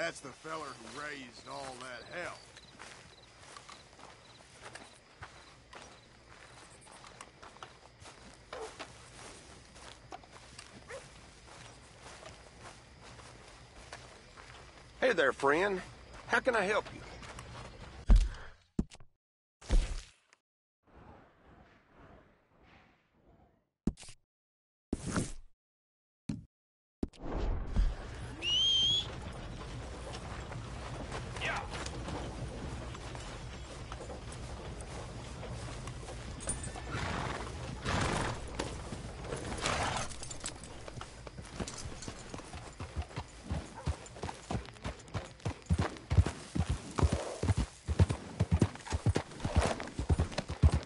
That's the feller who raised all that hell. Hey there, friend. How can I help you?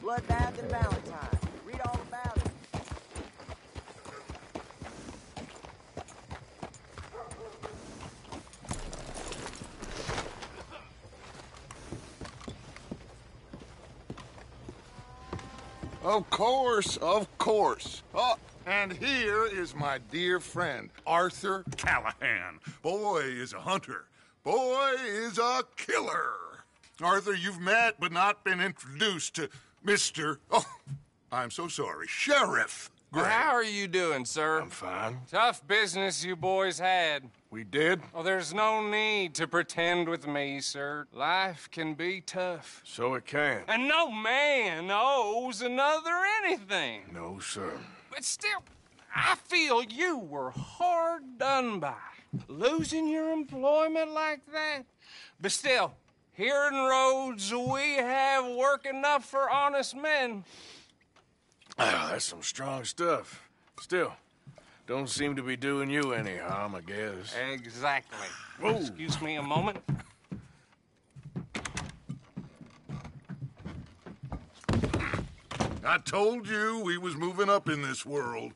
Bloodbath and Valentine. Read all about it. Of course, of course. Oh, and here is my dear friend, Arthur Callahan. Boy is a hunter. Boy is a killer. Arthur, you've met but not been introduced to Mr. Oh, I'm so sorry, Sheriff Gray. Well, how are you doing, sir? I'm fine. Tough business you boys had. We did? Oh, there's no need to pretend with me, sir. Life can be tough. So it can. And no man owes another anything. No, sir. But still, I feel you were hard done by. Losing your employment like that. But still, here in Rhodes, we have work enough for honest men. Ah, that's some strong stuff. Still, don't seem to be doing you any harm, I guess. Exactly. Whoa. Excuse me a moment. I told you we was moving up in this world.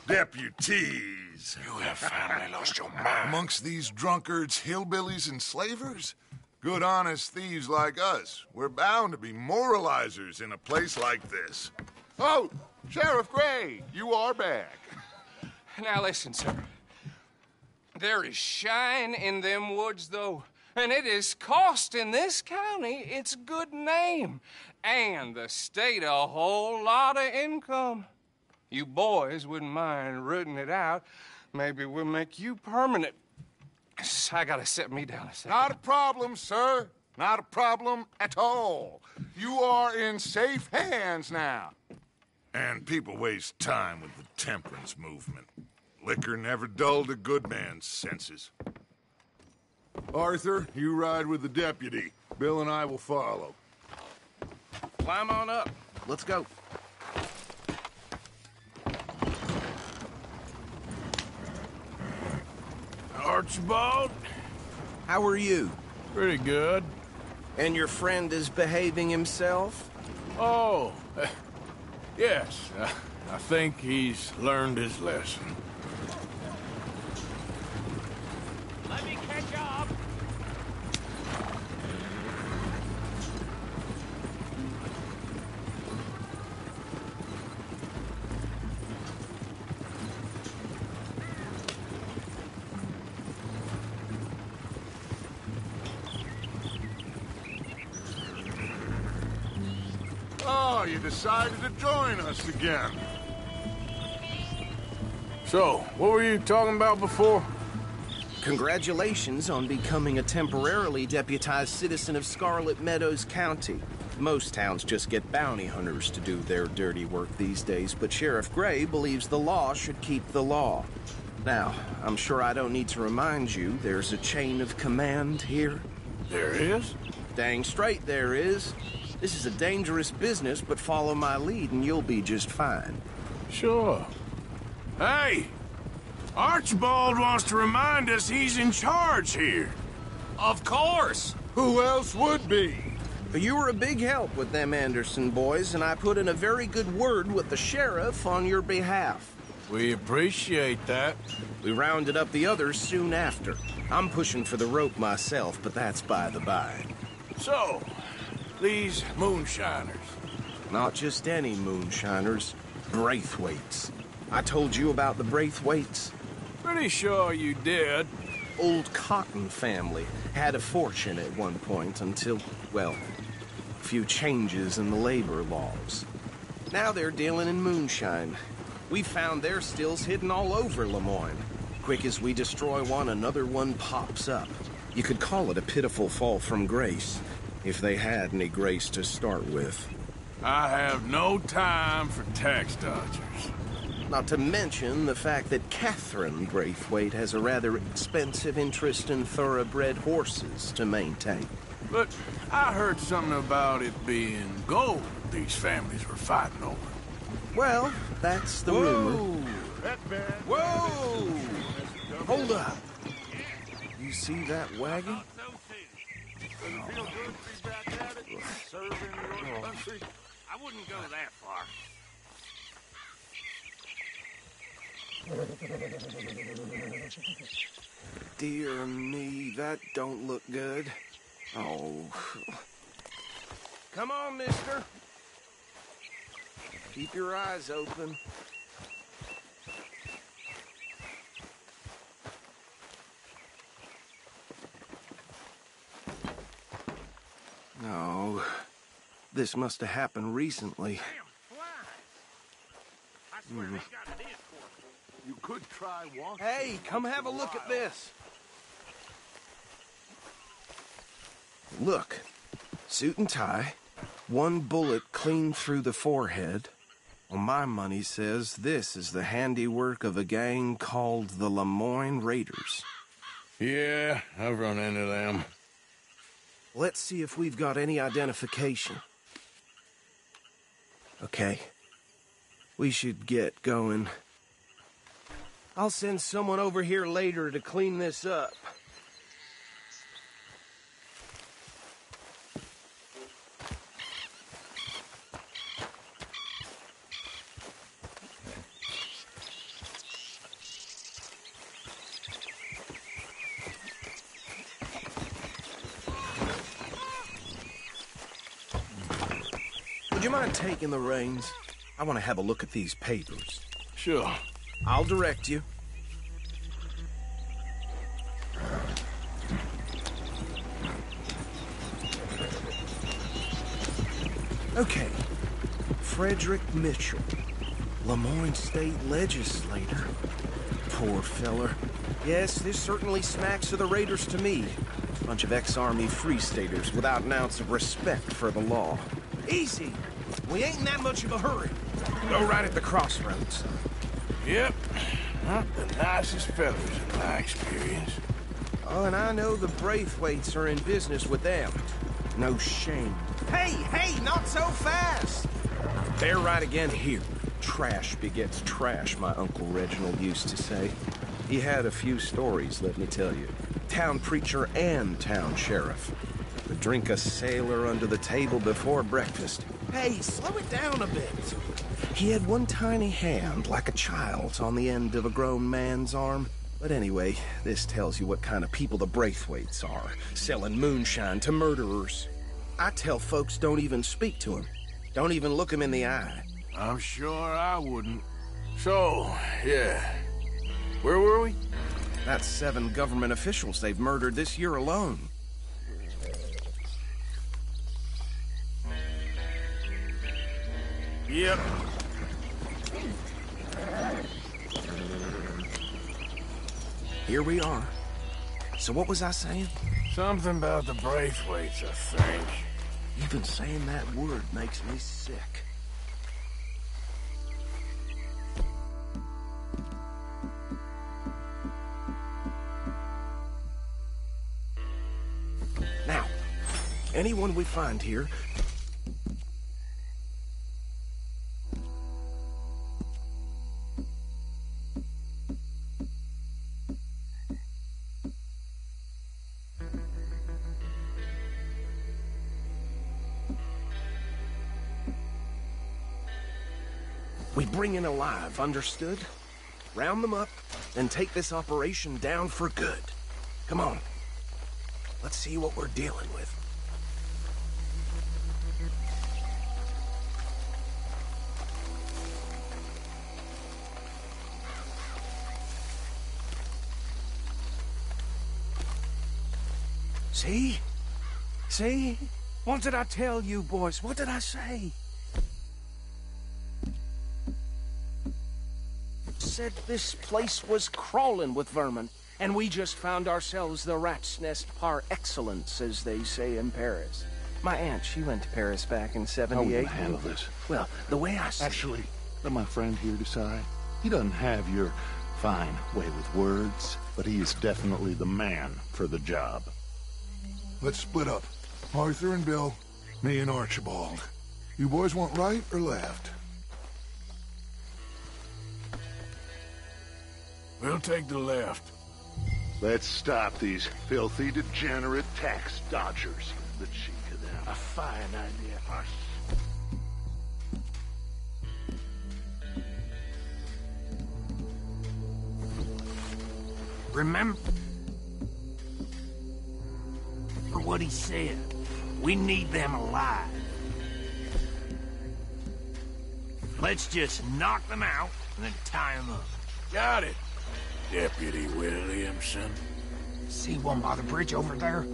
Deputies. You have finally lost your mind. Amongst these drunkards, hillbillies, and slavers? Good, honest thieves like us. We're bound to be moralizers in a place like this. Oh, Sheriff Gray, you are back. Now listen, sir. There is shine in them woods, though, and it is costing this county its good name and the state a whole lot of income. You boys wouldn't mind rooting it out. Maybe we'll make you permanent. I gotta set me down a second. Not a problem, sir. Not a problem at all. You are in safe hands now. And people waste time with the temperance movement. Liquor never dulled a good man's senses. Arthur, you ride with the deputy. Bill and I will follow. Climb on up. Let's go. Archibald? How are you? Pretty good. And your friend is behaving himself? Oh, yes. I think he's learned his lesson. Let me catch up. Oh, you decided to join us again. So, what were you talking about before? Congratulations on becoming a temporarily deputized citizen of Scarlet Meadows County. Most towns just get bounty hunters to do their dirty work these days, but Sheriff Gray believes the law should keep the law. Now, I'm sure I don't need to remind you there's a chain of command here. There is? Dang straight there is. This is a dangerous business, but follow my lead and you'll be just fine. Sure. Hey! Archibald wants to remind us he's in charge here. Of course. Who else would be? You were a big help with them Anderson boys, and I put in a very good word with the sheriff on your behalf. We appreciate that. We rounded up the others soon after. I'm pushing for the rope myself, but that's by the by. So, these moonshiners. Not just any moonshiners, Braithwaites. I told you about the Braithwaites. Pretty sure you did. old Cotton family. Had a fortune at one point until, well, a few changes in the labor laws. Now they're dealing in moonshine. We found their stills hidden all over Lemoyne. Quick as we destroy one, another one pops up. You could call it a pitiful fall from grace, if they had any grace to start with. I have no time for tax dodgers. Not to mention the fact that Catherine Braithwaite has a rather expensive interest in thoroughbred horses to maintain. But I heard something about it being gold these families were fighting over. Well, that's the rumor. Whoa! Hold up. You see that wagon? I wouldn't go that far. Dear me, that don't look good. Oh. Come on, mister. Keep your eyes open. No. This must have happened recently. Damn flies! I swear they got it in for us. You could try walking. Hey, come have a look at this. Look. Suit and tie. One bullet clean through the forehead. Well, my money says this is the handiwork of a gang called the Lemoyne Raiders. Yeah, I've run into them. Let's see if we've got any identification. Okay. We should get going. I'll send someone over here later to clean this up. Would you mind taking the reins? I want to have a look at these papers. Sure. I'll direct you. Okay. Frederick Mitchell, Lemoyne State Legislator. Poor feller. Yes, this certainly smacks of the Raiders to me. Bunch of ex-Army Free Staters without an ounce of respect for the law. Easy! We ain't in that much of a hurry. Go right at the crossroads. Yep. Not the nicest fellas in my experience. Oh, and I know the Braithwaites are in business with them. No shame. Hey, not so fast! They're right again here. Trash begets trash, my Uncle Reginald used to say. He had a few stories, let me tell you. Town preacher and town sheriff. Would drink a sailor under the table before breakfast. Hey, slow it down a bit. He had one tiny hand, like a child's, on the end of a grown man's arm. But anyway, this tells you what kind of people the Braithwaites are, selling moonshine to murderers. I tell folks don't even speak to him. Don't even look him in the eye. I'm sure I wouldn't. So, yeah. Where were we? That's 7 government officials they've murdered this year alone. Yep. Here we are. So what was I saying? Something about the Braithwaites, I think. Even saying that word makes me sick. Now, anyone we find here... We bring in alive, understood? Round them up, and take this operation down for good. Come on. Let's see what we're dealing with. See? See? What did I tell you, boys? What did I say? Said this place was crawling with vermin, and we just found ourselves the rat's nest par excellence, as they say in Paris. My aunt, she went to Paris back in How are we '78. gonna handle this? Well, the way I see Actually, let my friend here decide. He doesn't have your fine way with words, but he is definitely the man for the job. Let's split up. Arthur and Bill, me and Archibald. You boys want right or left? We'll take the left. Let's stop these filthy, degenerate tax dodgers. The cheek of them. A fine idea. Hush. Remember what he said. We need them alive. Let's just knock them out and then tie them up. Got it, Deputy Williamson. See one by the bridge over there?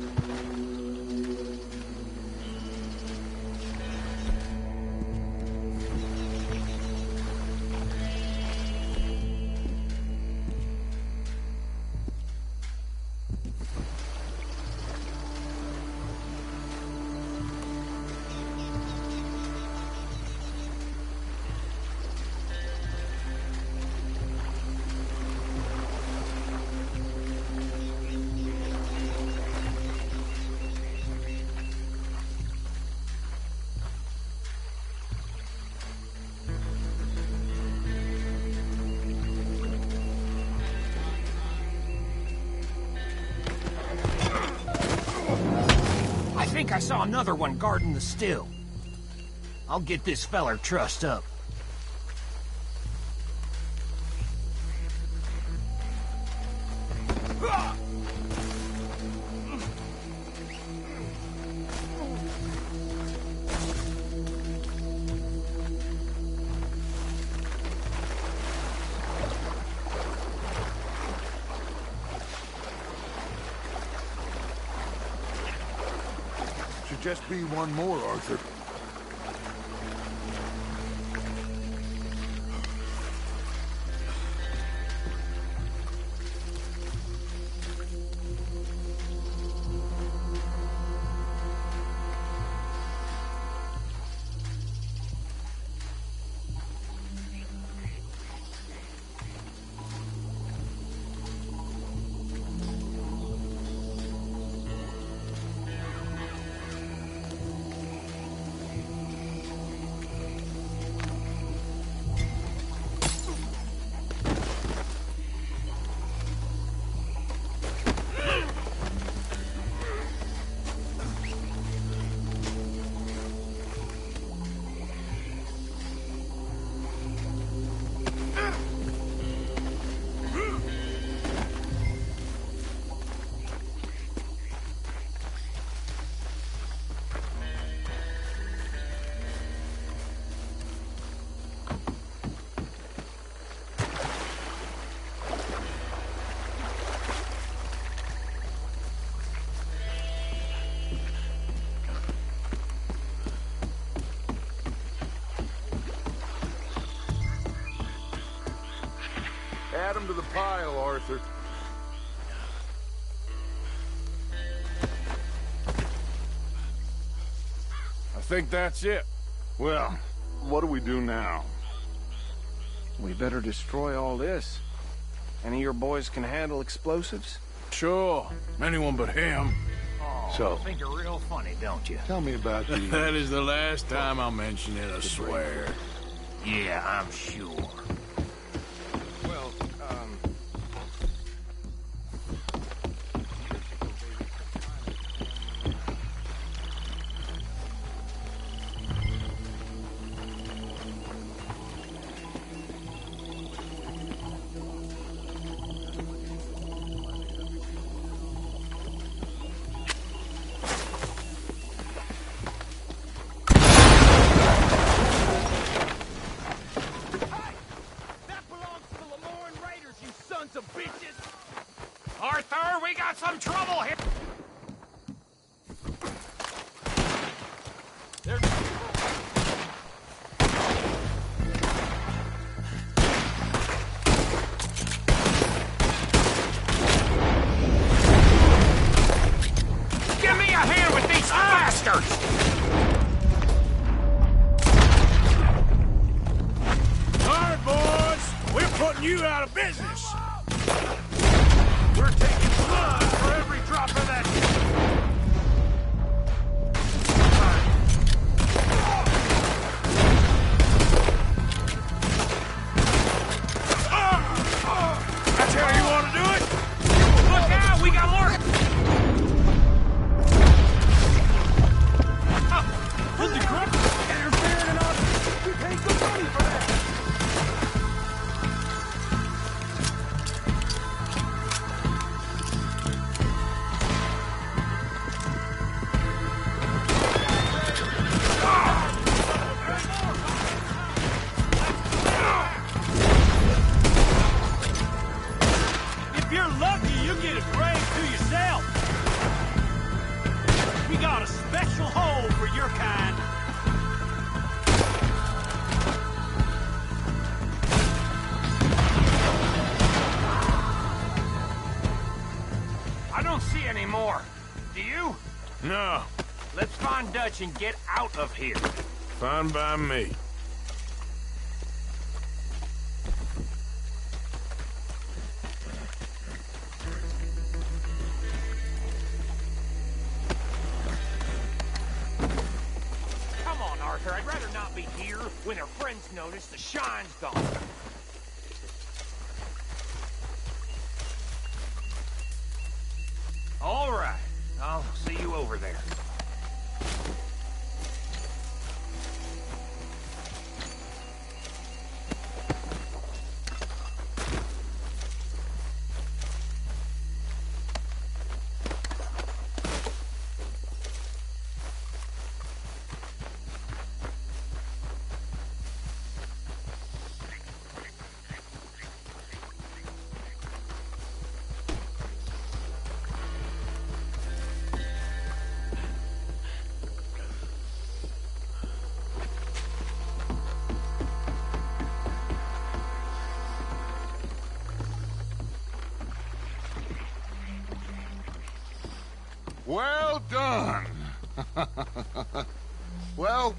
I think I saw another one guarding the still. I'll get this feller trussed up. Should just be one more, Arthur. Add them to the pile, Arthur. I think that's it. Well, what do we do now? we better destroy all this. Any of your boys can handle explosives? Sure. Anyone but him. Oh, So- you think you're real funny, don't you? Tell me about the... That is the last time I'll mention it, I swear. Yeah, I'm sure. Well, Arthur, we got some trouble here! putting you out of business. We're taking blood for every drop of that. That's how you want to do it? Look out! We got more! What's the crap? Interfering in our... We paid good money for that. If you're lucky, you get a grave to yourself. We got a special hole for your kind. I don't see any more. Do you? No, Let's find Dutch and get out of here. fine by me. Come on, Arthur. I'd rather not be here when our friends notice the shine's gone. All right. I'll see you over there. Well done. Well,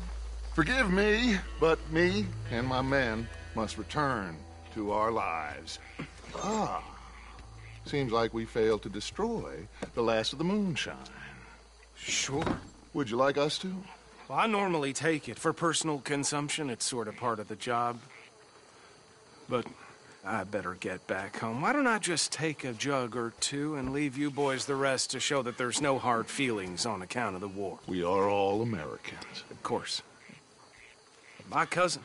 forgive me, but me and my men must return to our lives. Seems like we failed to destroy the last of the moonshine. Sure. Would you like us to? Well, I normally take it. For personal consumption, it's sort of part of the job. But I better get back home. Why don't I just take a jug or two and leave you boys the rest to show that there's no hard feelings on account of the war? We are all Americans. Of course. My cousin,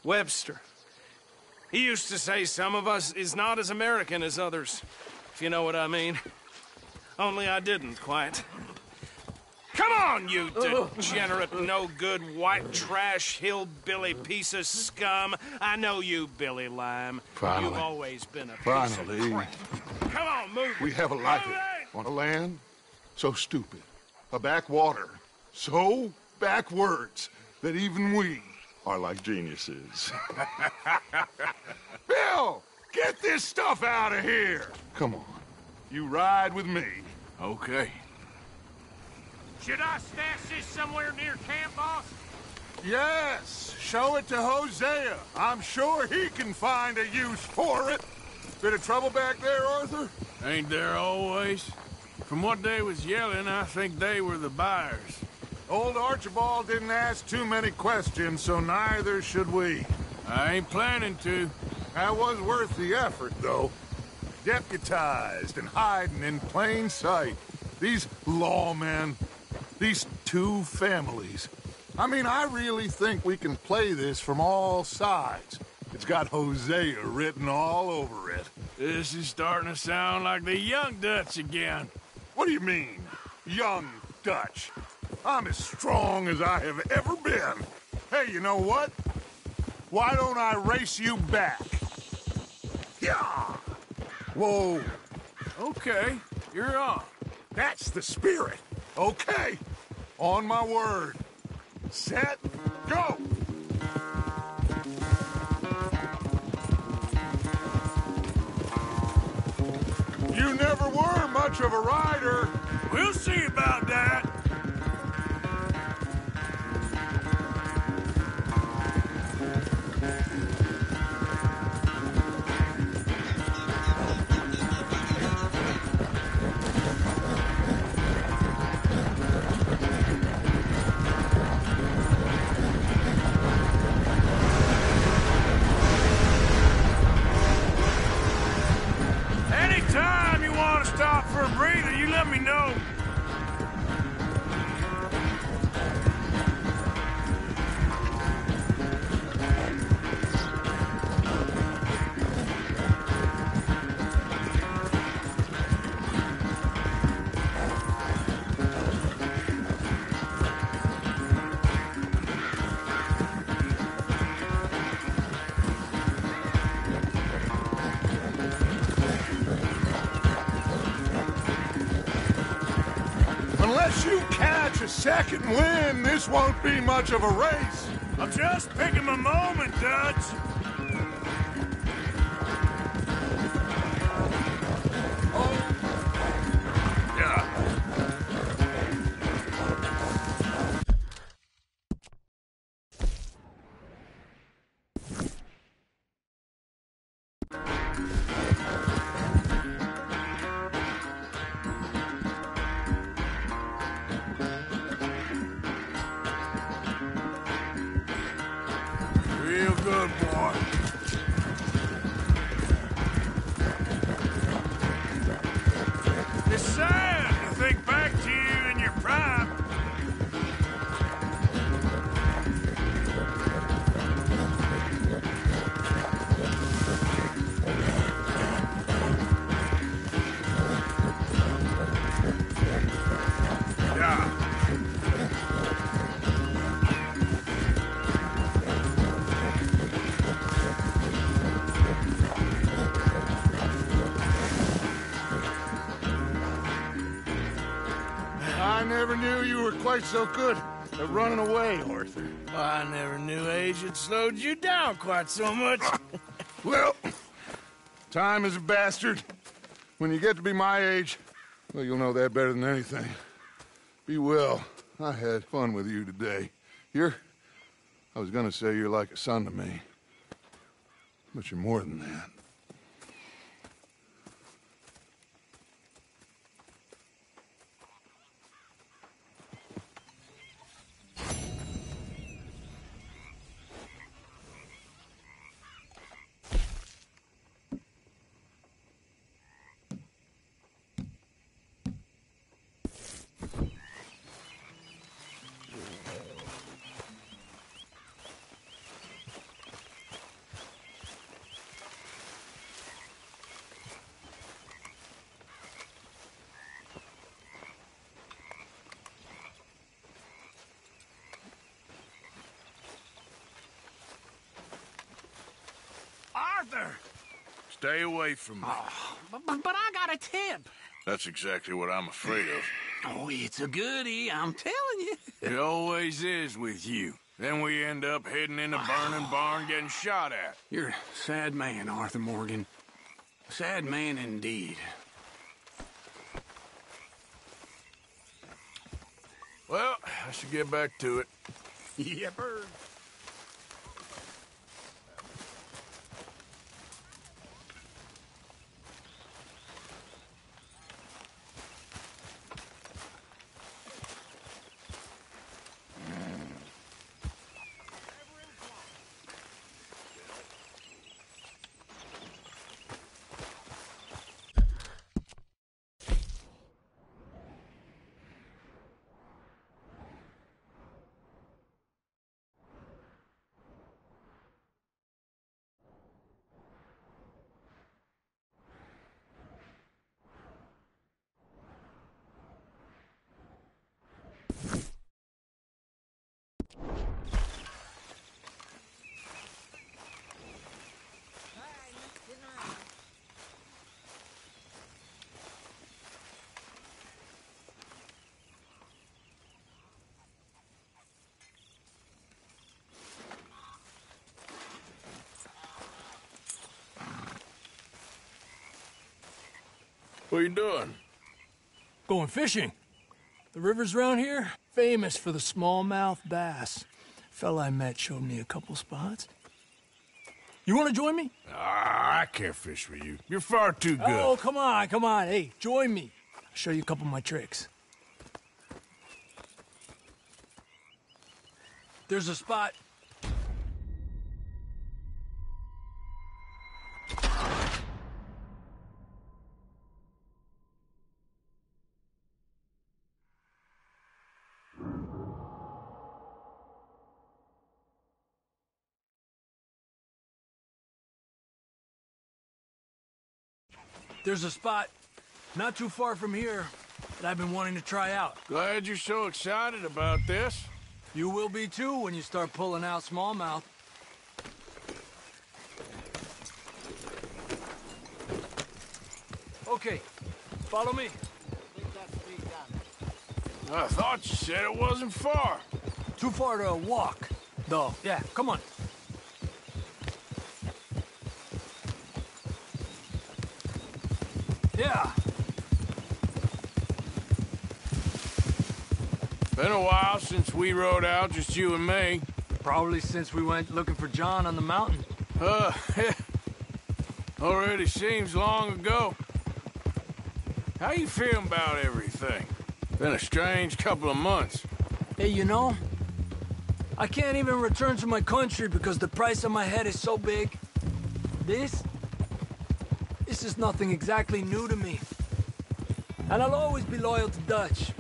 Webster, he used to say some of us is not as American as others, if you know what I mean. Only I didn't quite. Come on, you degenerate, no-good, white trash, hillbilly piece of scum. I know you, Billy Lime. Finally. You've always been a piece Finally. of crap. Come on, move it. We have a life Move it. on a land so stupid, a backwater so backwards that even we are like geniuses. Bill, get this stuff out of here. Come on, you ride with me. Okay. Should I stash this somewhere near camp, boss? Yes, show it to Hosea. I'm sure he can find a use for it. Bit of trouble back there, Arthur? Ain't there always? From what they was yelling, I think they were the buyers. Old Archibald didn't ask too many questions, so neither should we. I ain't planning to. That was worth the effort, though. Deputized and hiding in plain sight. These lawmen, these two families. I mean, I really think we can play this from all sides. It's got Hosea written all over it. This is starting to sound like the young Dutch again. What do you mean, young Dutch? I'm as strong as I have ever been. Hey, you know what? Why don't I race you back? Yeah! Whoa! Okay, you're on. That's the spirit. Okay. On my word. Set, go! You never were much of a rider. We'll see about that. for a breather, you let me know. Unless you catch a second wind, this won't be much of a race. I'm just picking my moment, Dutch. Yeah. Real good, boy. It's sad to think back to you in your prime. Yeah. I never knew you were quite so good at running away, Arthur. I never knew age had slowed you down quite so much. Well, time is a bastard. When you get to be my age, well, you'll know that better than anything. Be well. I had fun with you today. I was gonna say you're like a son to me. But you're more than that. Arthur! Stay away from me. But I got a tip. That's exactly what I'm afraid of. Oh, it's a goodie, I'm telling you. It always is with you. Then we end up heading in a burning barn getting shot at. You're a sad man, Arthur Morgan. A sad man indeed. Well, I should get back to it. Yepper. What are you doing? Going fishing. The rivers around here, famous for the smallmouth bass. Fella I met showed me a couple spots. You want to join me? I can't fish with you. You're far too good. Oh, come on, come on. Hey, join me. I'll show you a couple of my tricks. There's a spot. there's a spot not too far from here that I've been wanting to try out. Glad you're so excited about this. You will be too when you start pulling out smallmouth. Okay, follow me. I thought you said it wasn't far. Too far to walk, though. Yeah, come on. Yeah. Been a while since we rode out, just you and me. Probably since we went looking for John on the mountain. Already seems long ago. How you feeling about everything? Been a strange couple of months. Hey, you know, I can't even return to my country because the price on my head is so big. This is nothing exactly new to me. And I'll always be loyal to Dutch.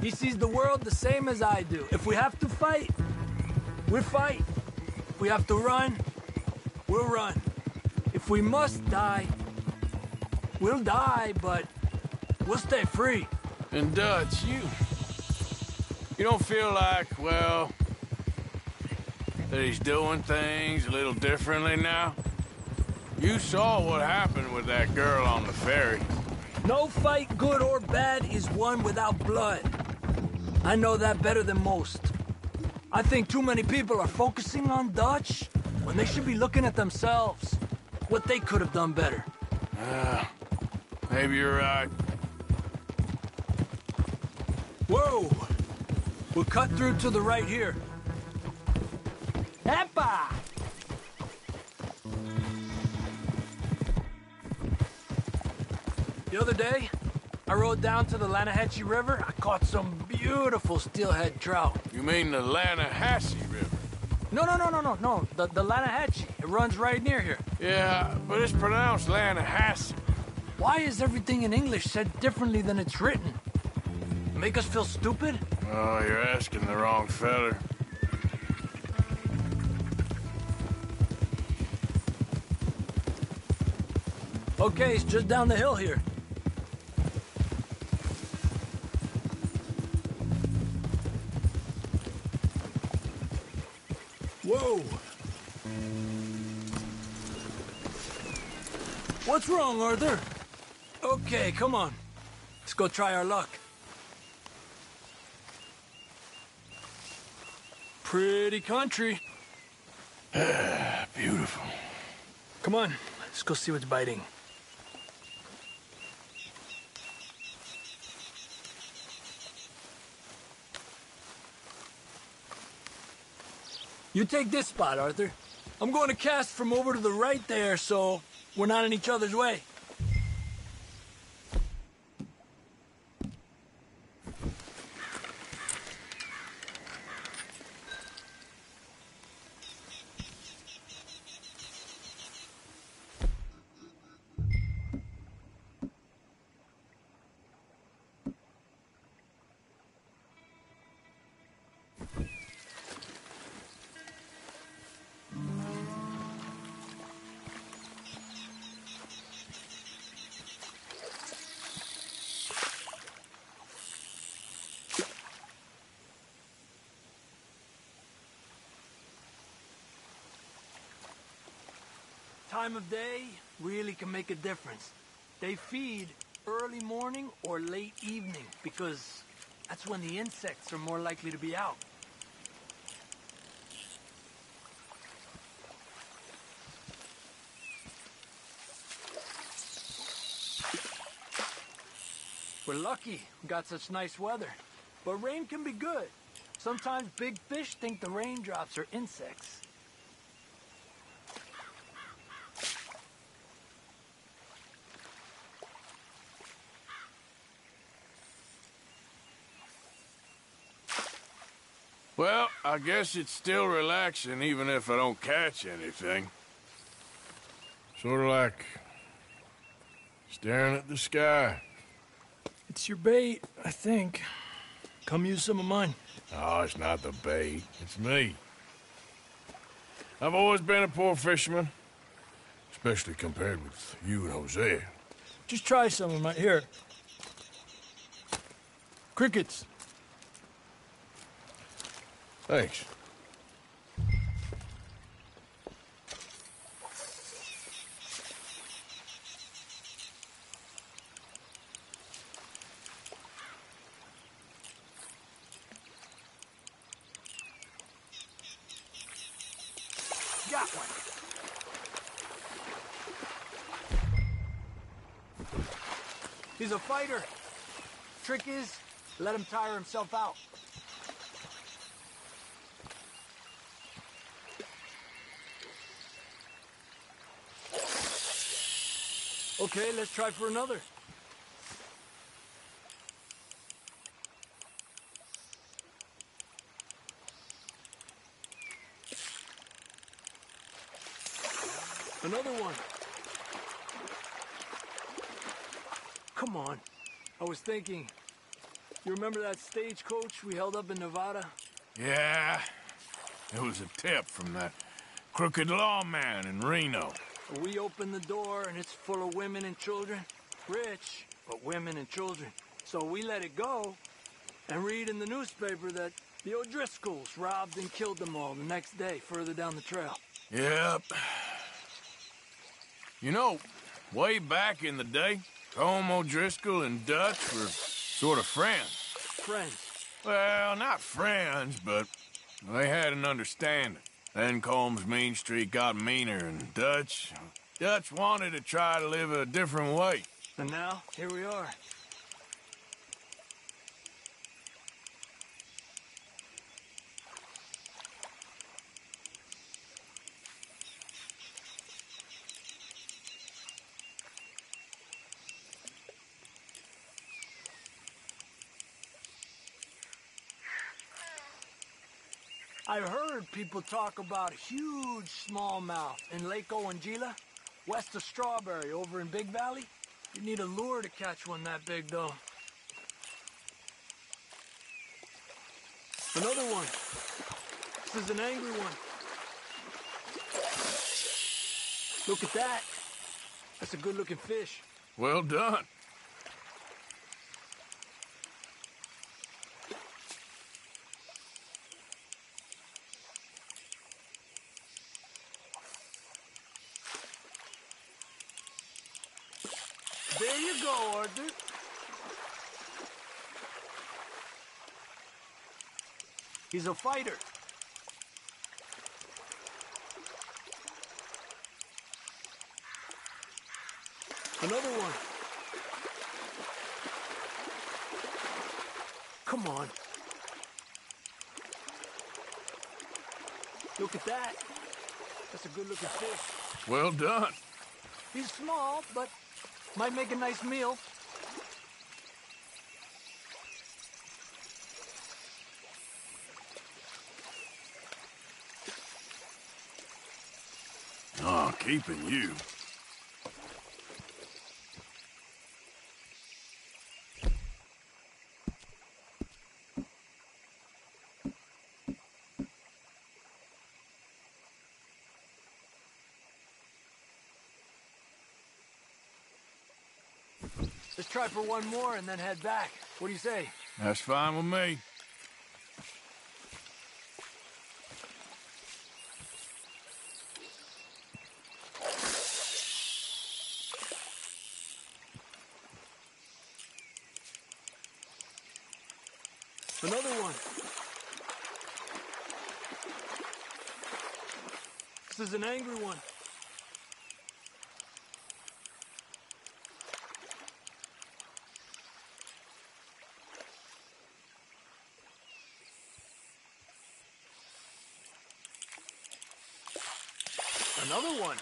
He sees the world the same as I do. If we have to fight, we'll fight. If we have to run, we'll run. If we must die, we'll die, but we'll stay free. And Dutch, you don't feel like, well, that he's doing things a little differently now? You saw what happened with that girl on the ferry. No fight, good or bad, is won without blood. I know that better than most. I think too many people are focusing on Dutch when they should be looking at themselves. What they could have done better. Maybe you're right. Whoa! We'll cut through to the right here. Epa! The other day, I rode down to the Lanahatchee River. I caught some beautiful steelhead trout. You mean the Lanahatchee River? No. The Lanahatchee. It runs right near here. Yeah, but it's pronounced Lanahatchee. Why is everything in English said differently than it's written? Make us feel stupid? Oh, you're asking the wrong feller. Okay, it's just down the hill here. Whoa! What's wrong, Arthur? Okay, come on. Let's go try our luck. Pretty country. Beautiful. Come on, let's go see what's biting. You take this spot, Arthur. I'm going to cast from over to the right there, so we're not in each other's way. Time of day really can make a difference. They feed early morning or late evening because that's when the insects are more likely to be out. We're lucky we got such nice weather, but rain can be good. Sometimes big fish think the raindrops are insects. Well, I guess it's still relaxing even if I don't catch anything. Sort of like staring at the sky. It's your bait, I think. Come use some of mine. Oh, it's not the bait. It's me. I've always been a poor fisherman, especially compared with you and Hosea. Just try some of my... Here. Crickets. Thanks. Got one. He's a fighter. Trick is, let him tire himself out. Okay, let's try for another. Another one. Come on. I was thinking, you remember that stagecoach we held up in Nevada? Yeah, it was a tip from that crooked lawman in Reno. We opened the door and it's full of women and children. Rich, but women and children. So we let it go and read in the newspaper that the O'Driscolls robbed and killed them all the next day further down the trail. Yep. You know, way back in the day, Tom O'Driscoll and Dutch were sort of friends. Friends? Well, not friends, but they had an understanding. Then Combs' mean streak got meaner, and Dutch wanted to try to live a different way. And now, here we are. I've heard people talk about a huge smallmouth in Lake Owanjila, west of Strawberry, over in Big Valley. You need a lure to catch one that big, though. Another one. This is an angry one. Look at that. That's a good-looking fish. Well done. There you go, Arthur. He's a fighter. Another one. Come on. Look at that. That's a good-looking fish. Well done. He's small, but might make a nice meal. Oh, keeping you. Let's try for one more and then head back. What do you say? That's fine with me. Another one. This is an angry one. Another one.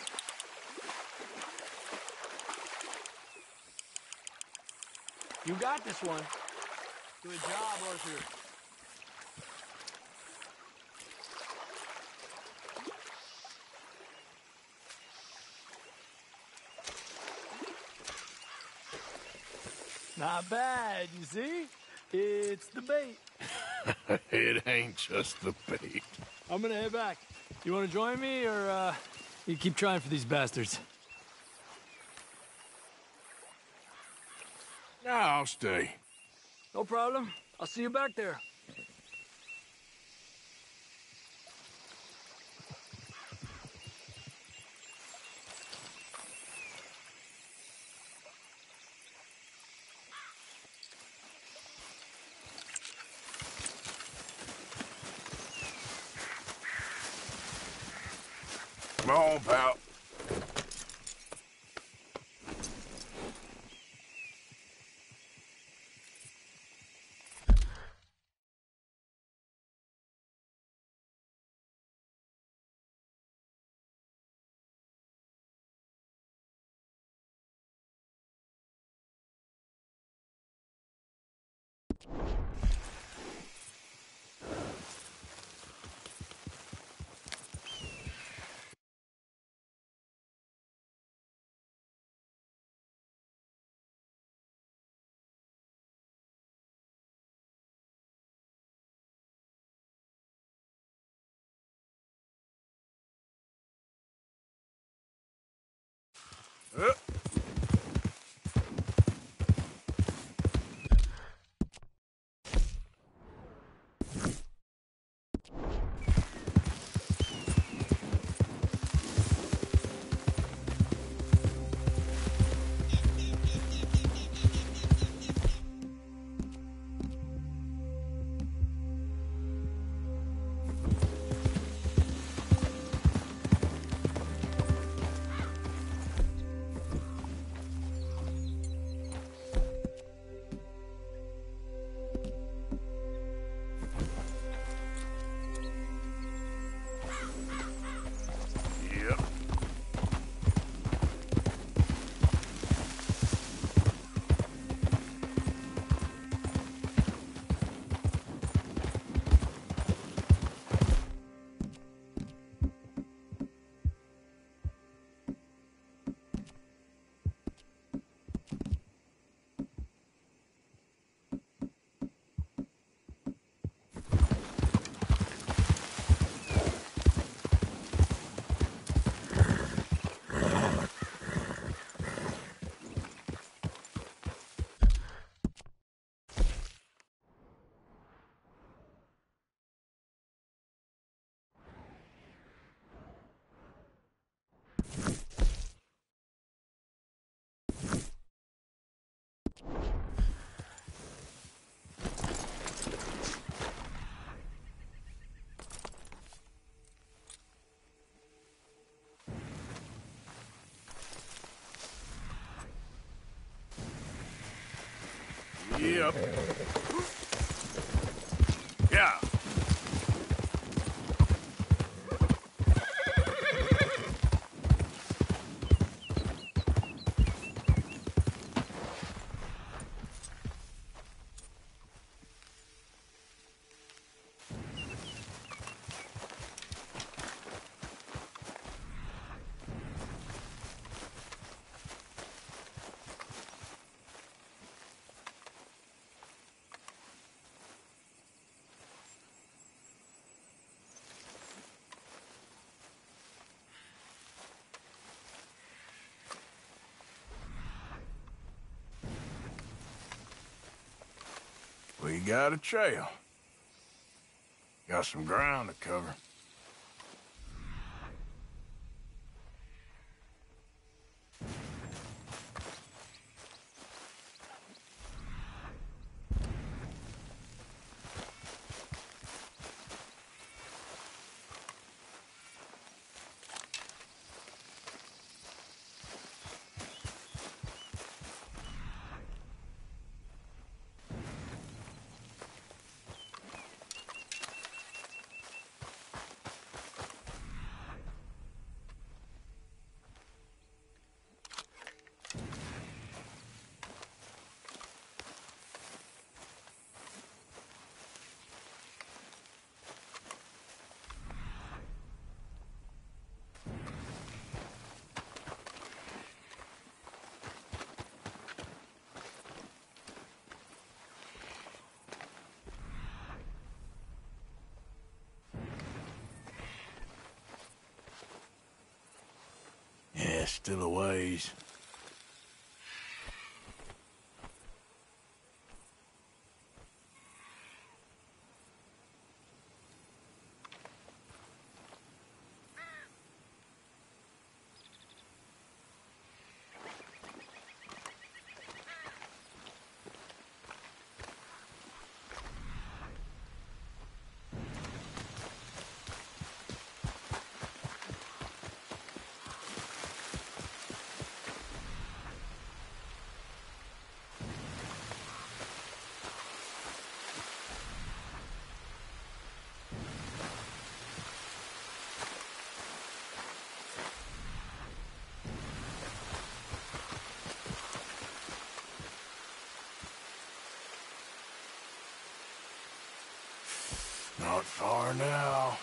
You got this one. Good job, Arthur. Not bad, you see? It's the bait. It ain't just the bait. I'm gonna head back. You wanna join me, or, you keep trying for these bastards? I'll stay. No problem. I'll see you back there. Come on, pal. Yep. Yep. Yeah. We got a trail. Got some ground to cover. Yeah, still a ways. Not far now.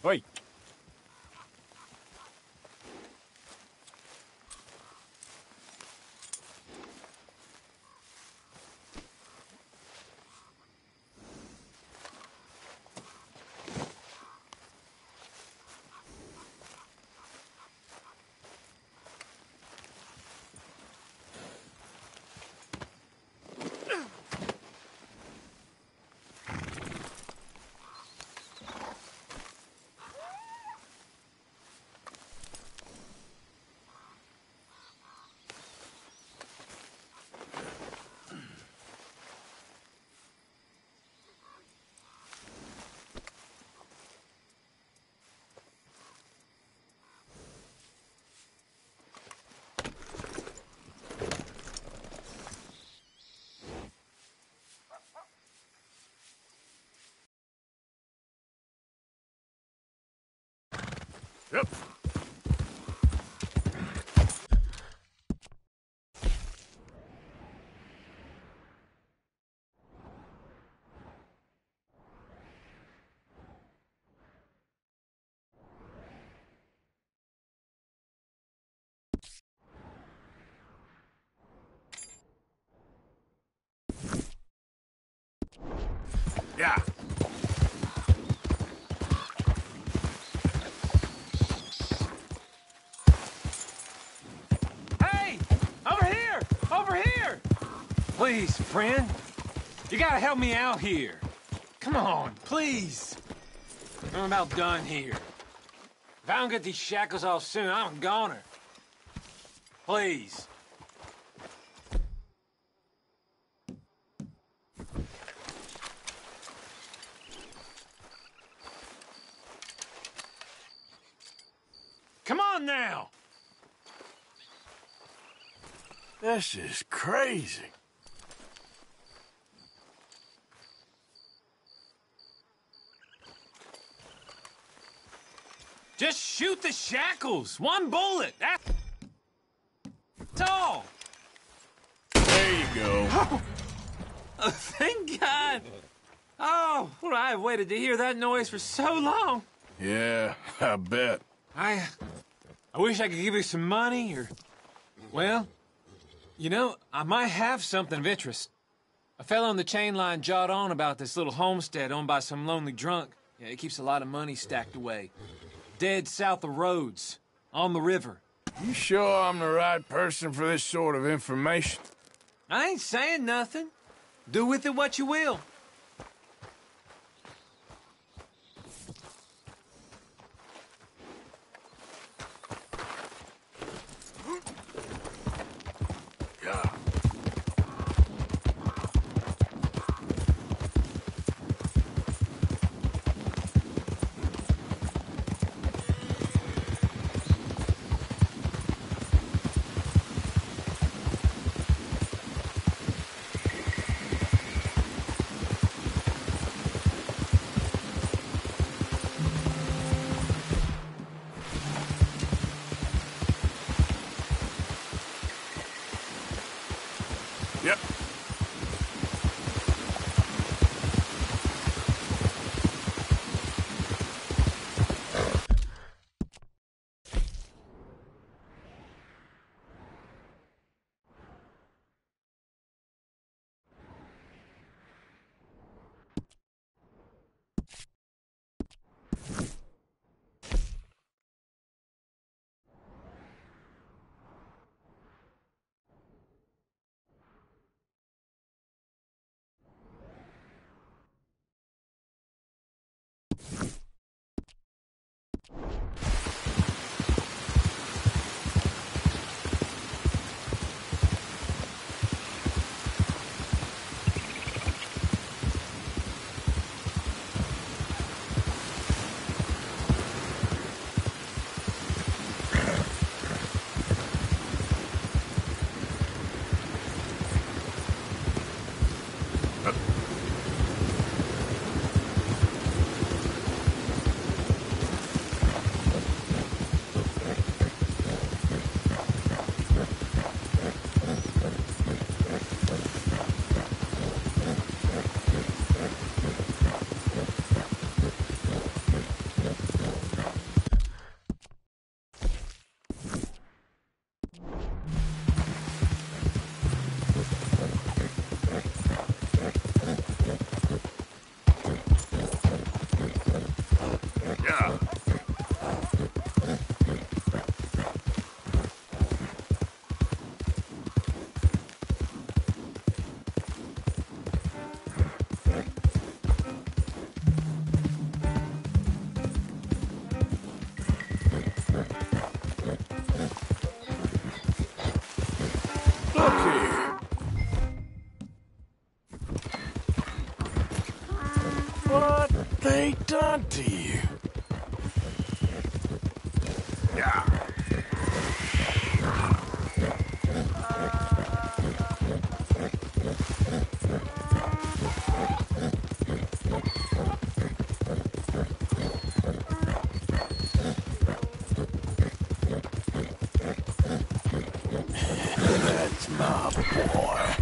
Oi. Yep. Yeah. Hey! Over here! Over here! Please, friend. You gotta help me out here. Come on, please. I'm about done here. If I don't get these shackles off soon, I'm a goner. Please. Come on now! This is crazy. Just shoot the shackles! One bullet! That's all! There you go. Oh, thank God! Oh, well, I've waited to hear that noise for so long. Yeah, I bet. I wish I could give you some money, or... Well, you know, I might have something of interest. A fellow on the chain line jawed on about this little homestead owned by some lonely drunk. Yeah, he keeps a lot of money stacked away. Dead south of Rhodes, on the river. You sure I'm the right person for this sort of information? I ain't saying nothing. Do with it what you will. Yeah. on to you. Yeah. That's my boy.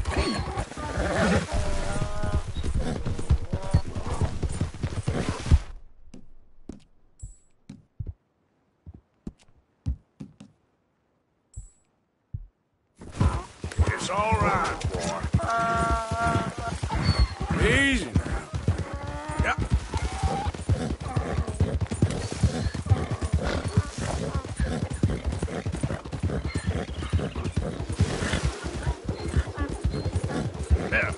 It's all right, boy. Easy now. Yeah. Yeah.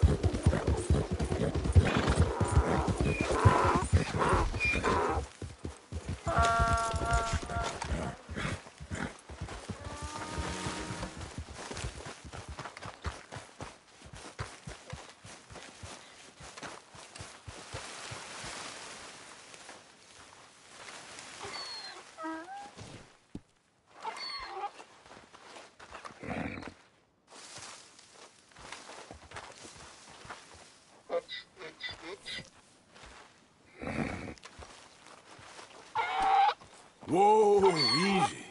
Whoa, easy.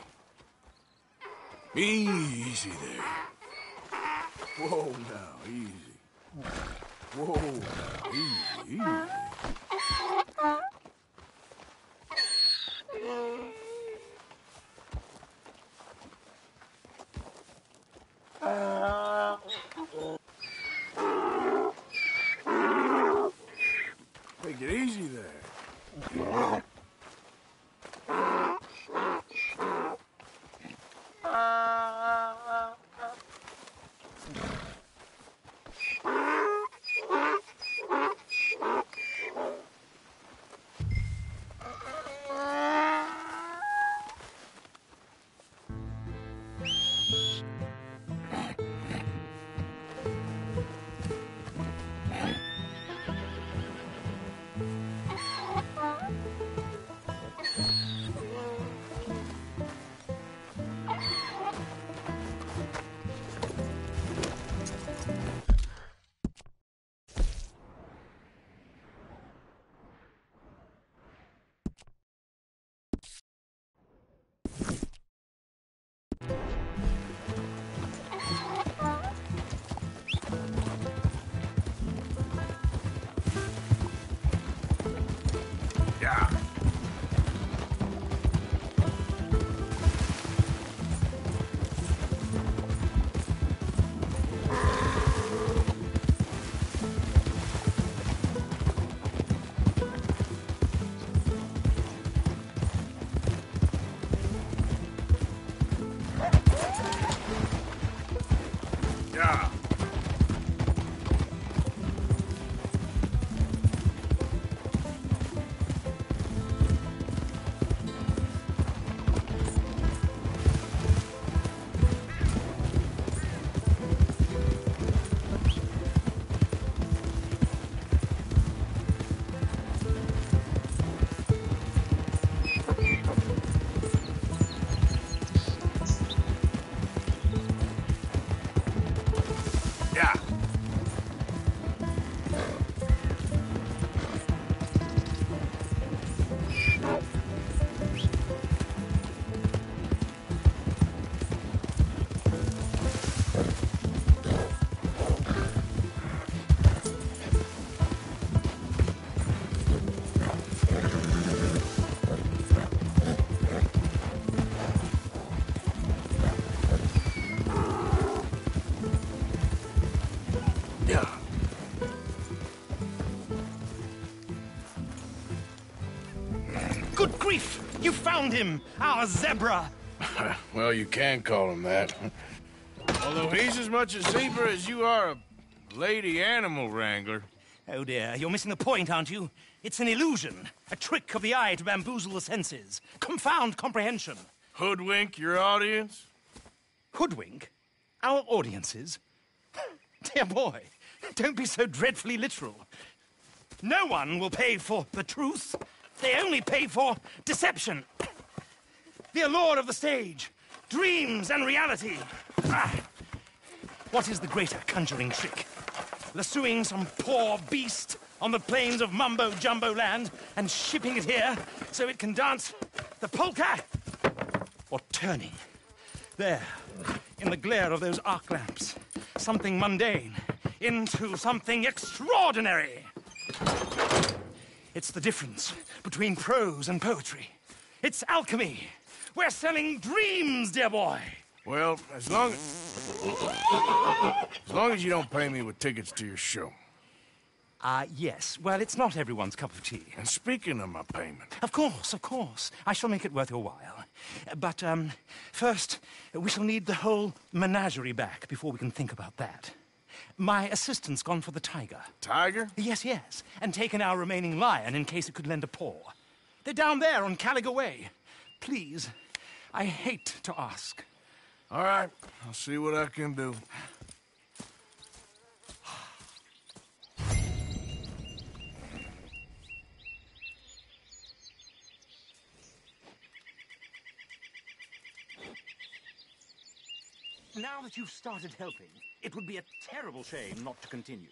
Easy there. Whoa, now, easy. Whoa, now, easy, easy. Take it easy there. Yeah. Yeah. Yeah. Yeah. Good grief! You found him! Our zebra! Well, you can call him that. Although he's as much a zebra as you are a lady animal wrangler. Oh dear, you're missing the point, aren't you? It's an illusion. A trick of the eye to bamboozle the senses. Confound comprehension. Hoodwink your audience? Hoodwink? Our audiences? Dear boy, don't be so dreadfully literal. No one will pay for the truth. They only pay for deception. The allure of the stage, dreams and reality. What is the greater conjuring trick? Lassoing some poor beast on the plains of mumbo-jumbo land and shipping it here so it can dance the polka? Or turning, there, in the glare of those arc lamps, something mundane into something extraordinary? It's the difference between prose and poetry. It's alchemy. We're selling dreams, dear boy. Well, as long as you don't pay me with tickets to your show. Yes. Well, it's not everyone's cup of tea. And speaking of my payment... Of course, of course. I shall make it worth your while. But, first, we shall need the whole menagerie back before we can think about that. My assistant's gone for the tiger. Tiger? Yes, yes. And taken our remaining lion in case it could lend a paw. They're down there on Caliga Way. Please, I hate to ask. All right, I'll see what I can do. Now that you've started helping, it would be a terrible shame not to continue.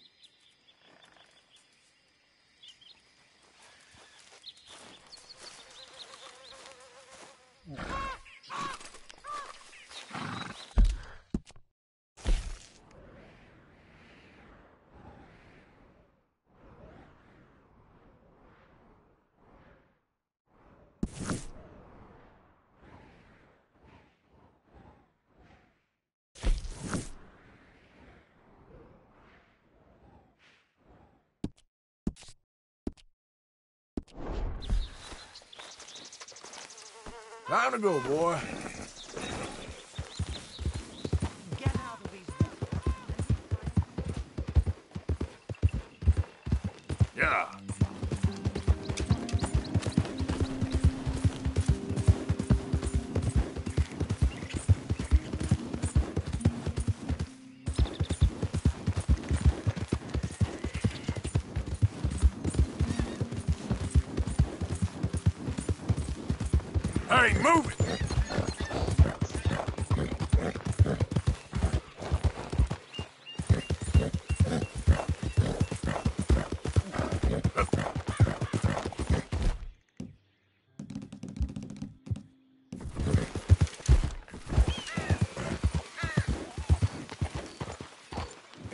Time to go, boy. Get out of these... Yeah. Hey, move it!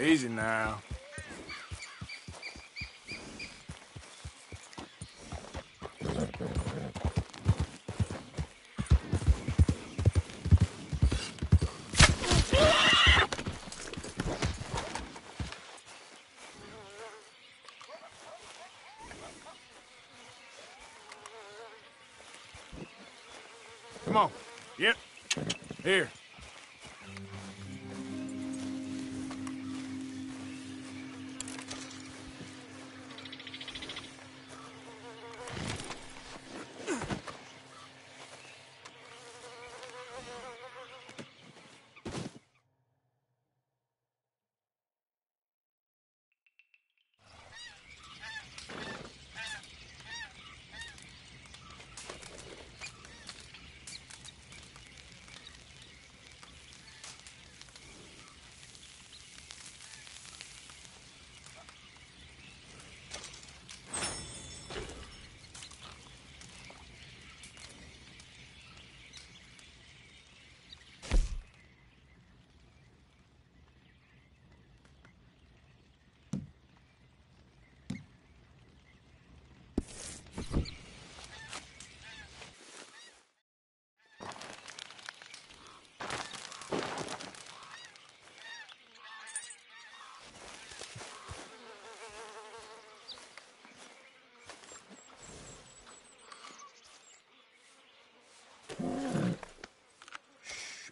Easy now. Come on. Yep. Here.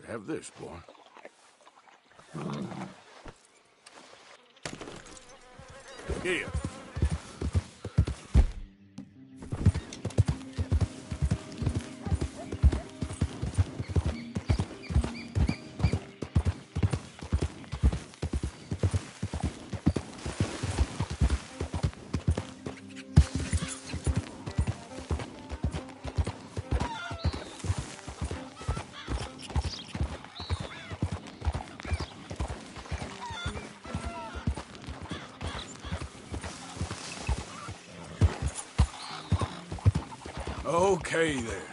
Have this, boy. Here. Okay, there.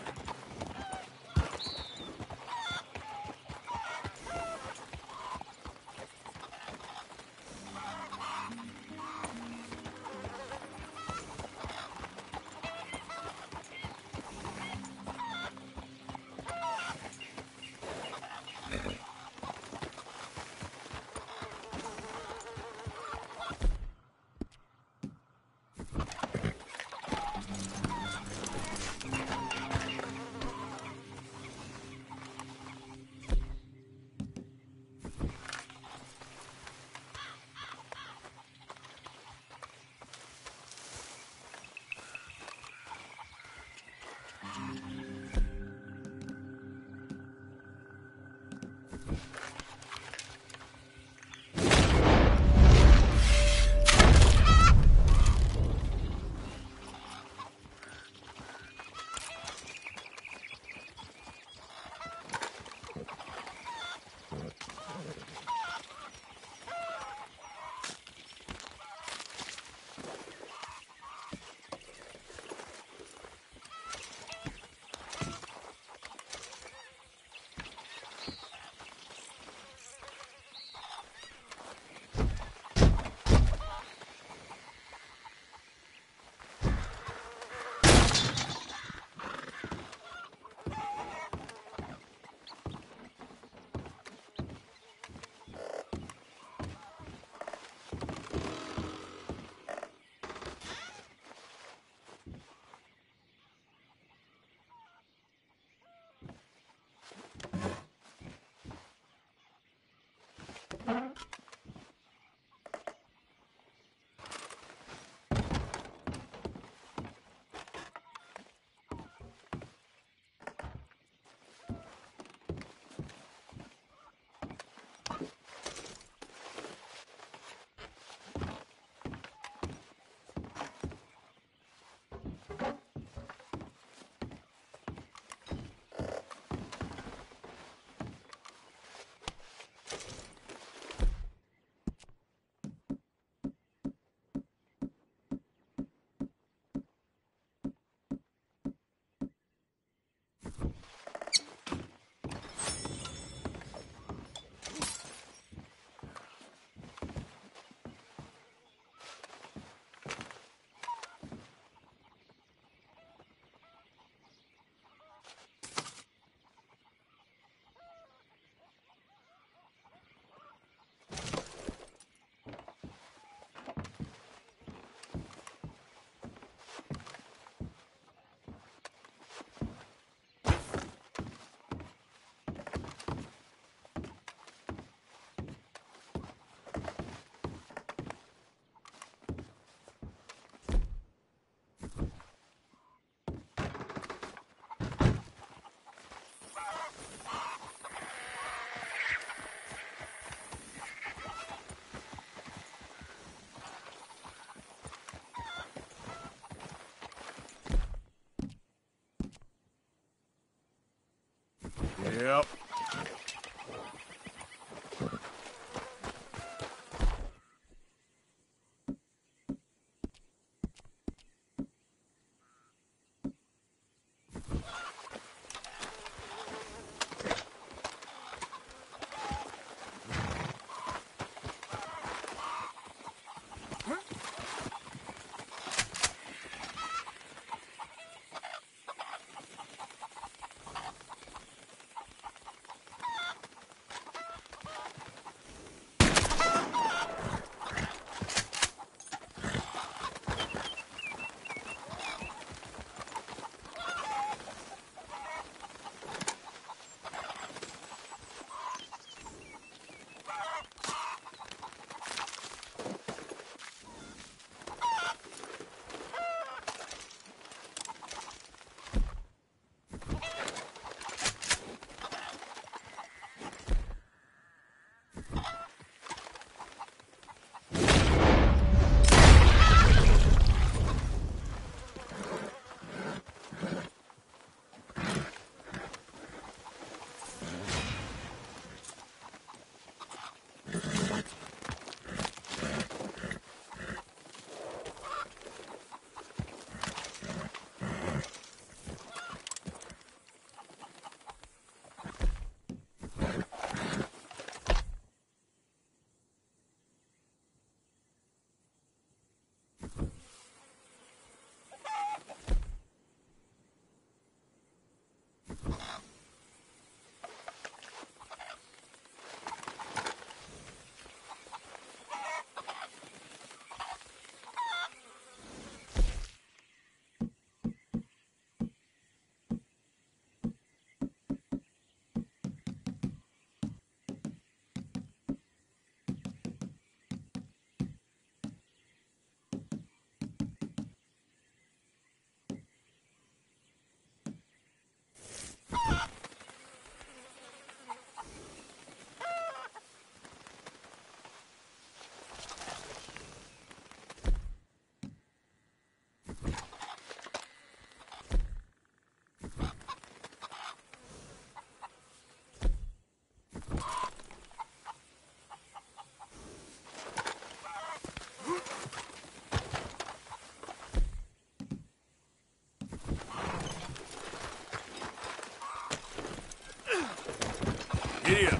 Giddy up.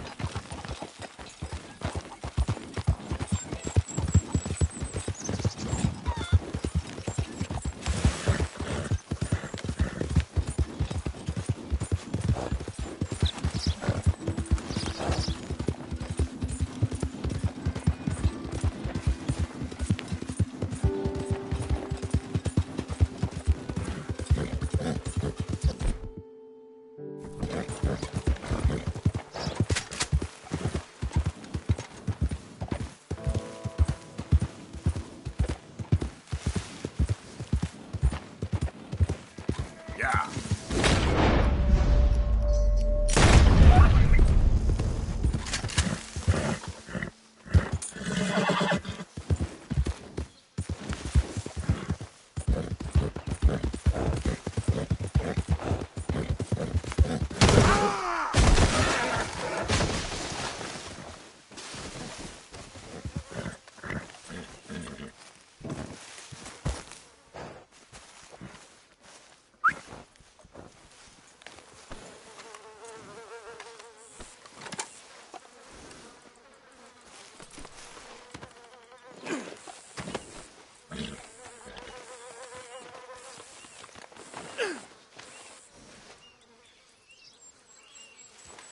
Yeah.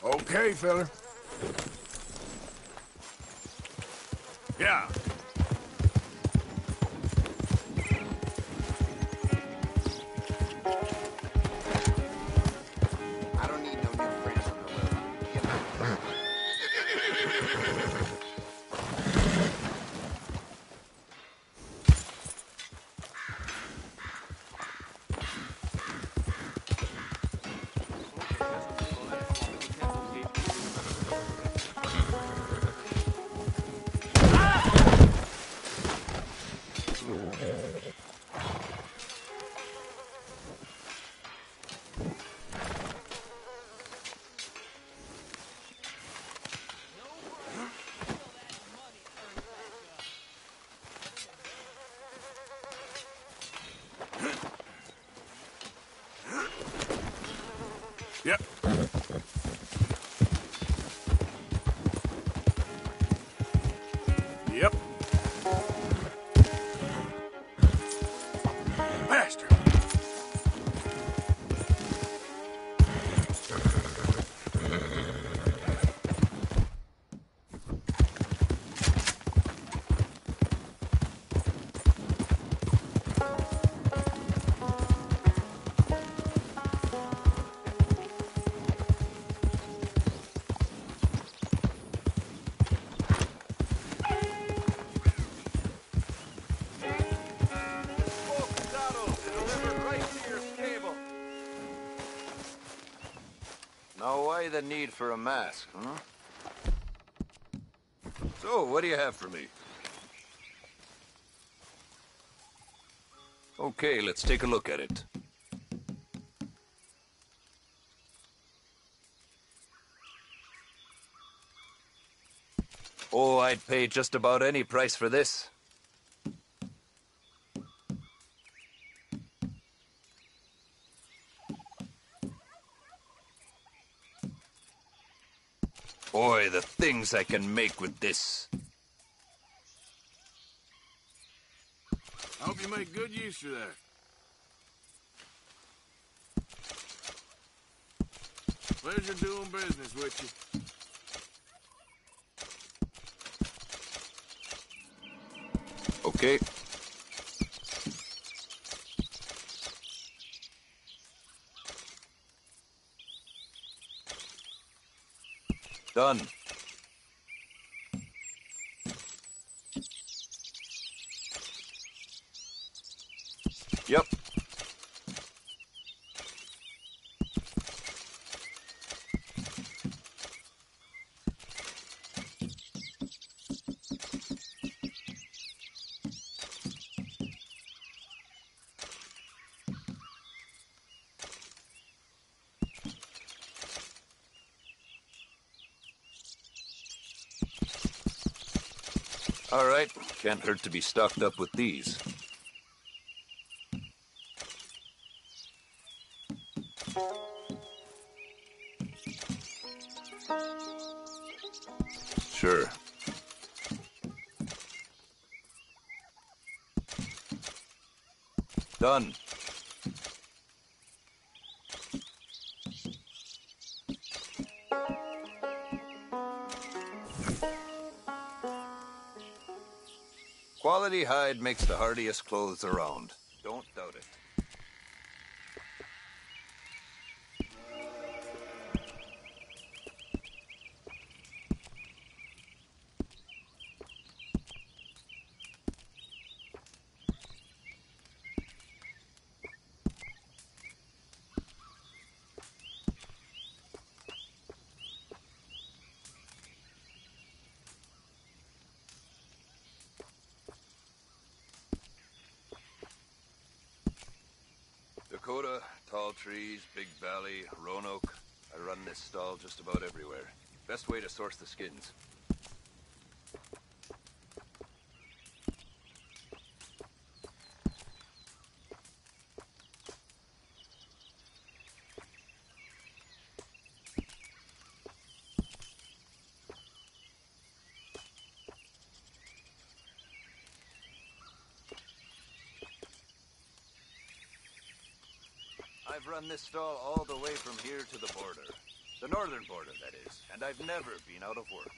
Okay, fella. Yeah. I don't need no new friends on the road. You know. Yep. Yep. Bastard. No way the need for a mask, huh? So, what do you have for me? Okay, let's take a look at it. Oh, I'd pay just about any price for this. Boy, the things I can make with this. I hope you make good use of that. Pleasure doing business with you. Okay. Done. Yep. All right, can't hurt to be stocked up with these. Sure. Done. Quality hide makes the hardiest clothes around. Don't doubt it. Dakota, tall trees, big valley, Roanoke. I run this stall just about everywhere. Best way to source the skins. I've run this stall all the way from here to the border. The northern border, that is. And I've never been out of work.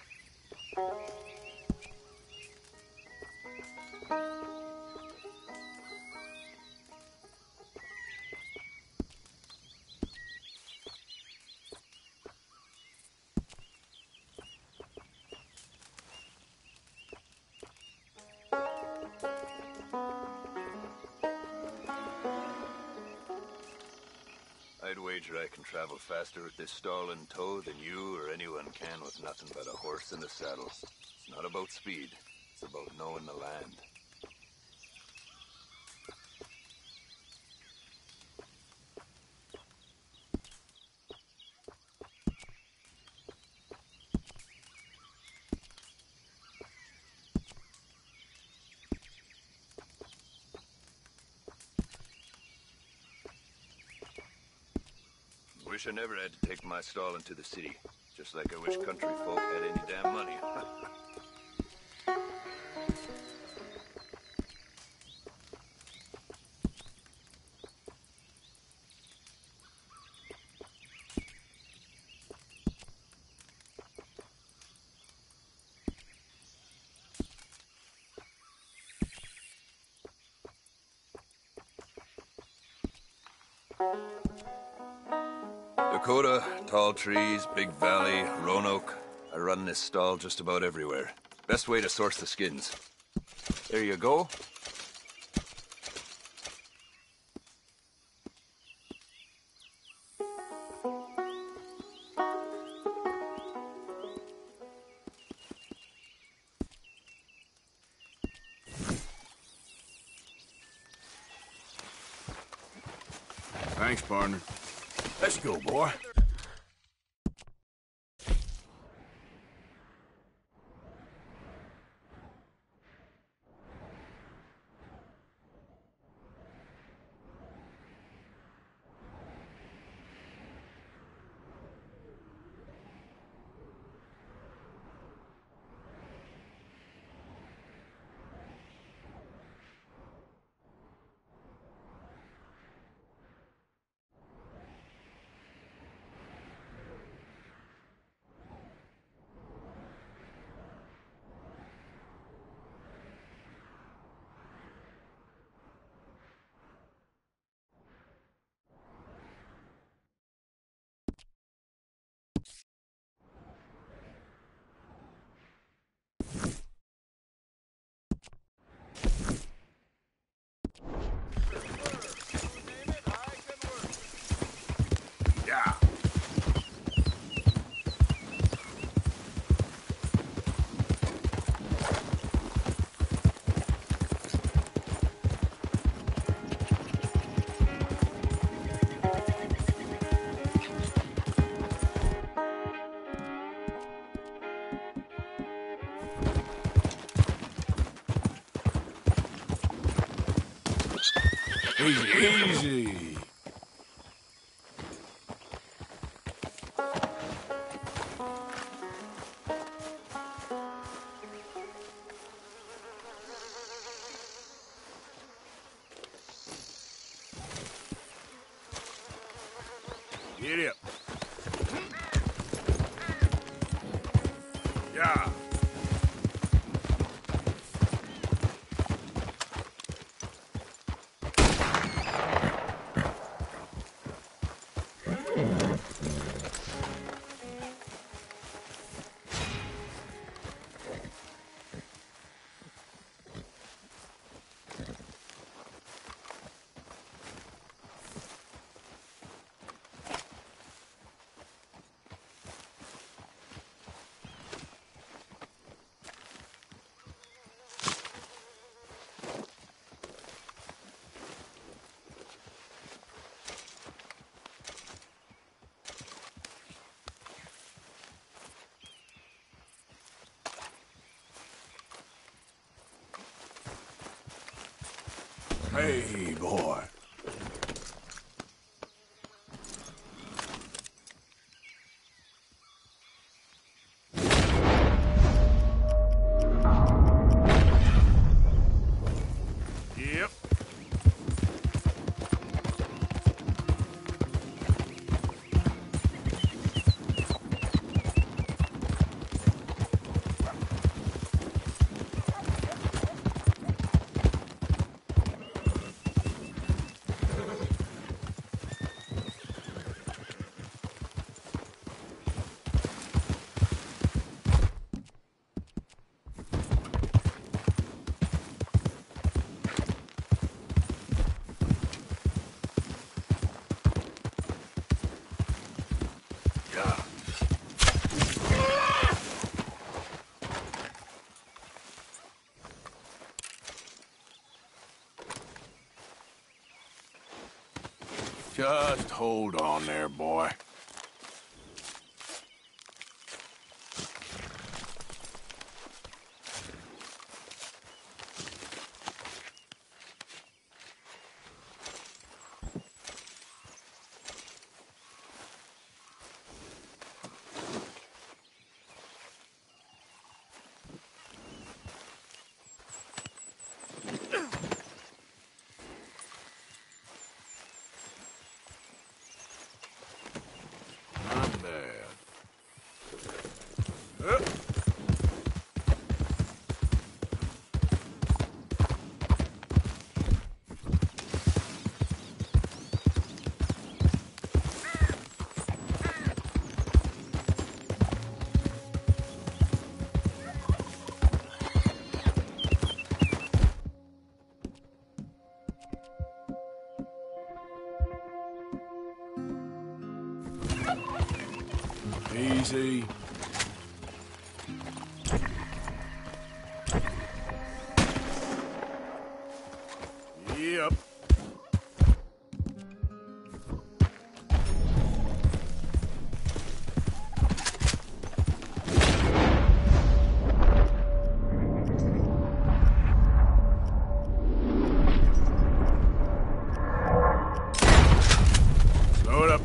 I'd wager I can travel faster with this stall in tow than you or anyone can with nothing but a horse and a saddle. It's not about speed. It's about knowing the land. Wish I never had to take my stall into the city. Just like I wish country folk had any damn money. Dakota, tall trees, big valley, Roanoke. I run this stall just about everywhere. Best way to source the skins. There you go. Thanks, partner. Let's go, boy. Easy, easy. Get up. Yeah. Hey, boy. Yep. Just hold on there, boy. Not bad. Easy. Yep. Slow it up.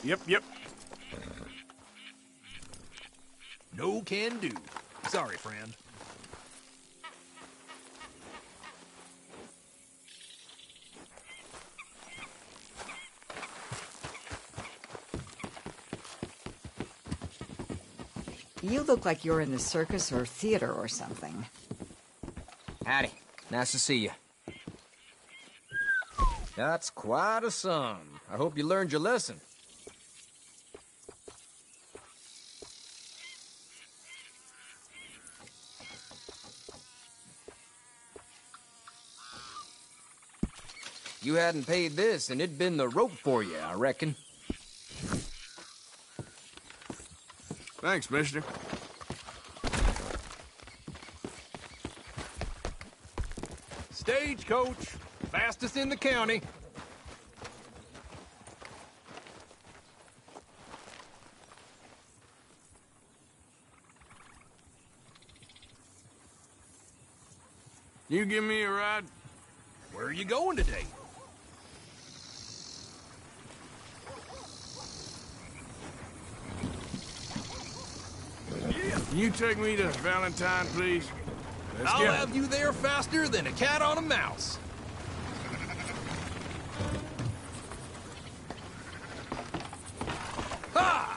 Yep. No can do. Sorry, friend. You look like you're in the circus or theater or something. Howdy. Nice to see you. That's quite a song. I hope you learned your lesson. You hadn't paid this, and it'd been the rope for you, I reckon. Thanks, mister. Stagecoach. Fastest in the county. You give me a ride? Where are you going today? Can you take me to Valentine, please? I'll have you there faster than a cat on a mouse. Ha!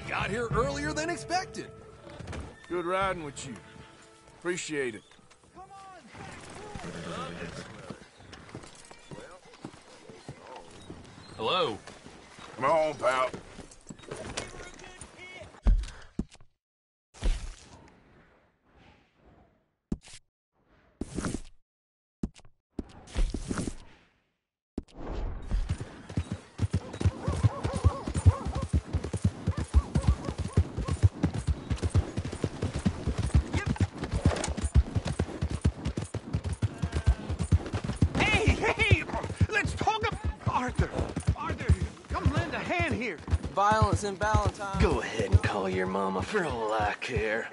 Got here earlier than expected. Good riding with you. Appreciate it. Hello. Come on, pal. Violence in Valentine. Go ahead and call your mama for all I care.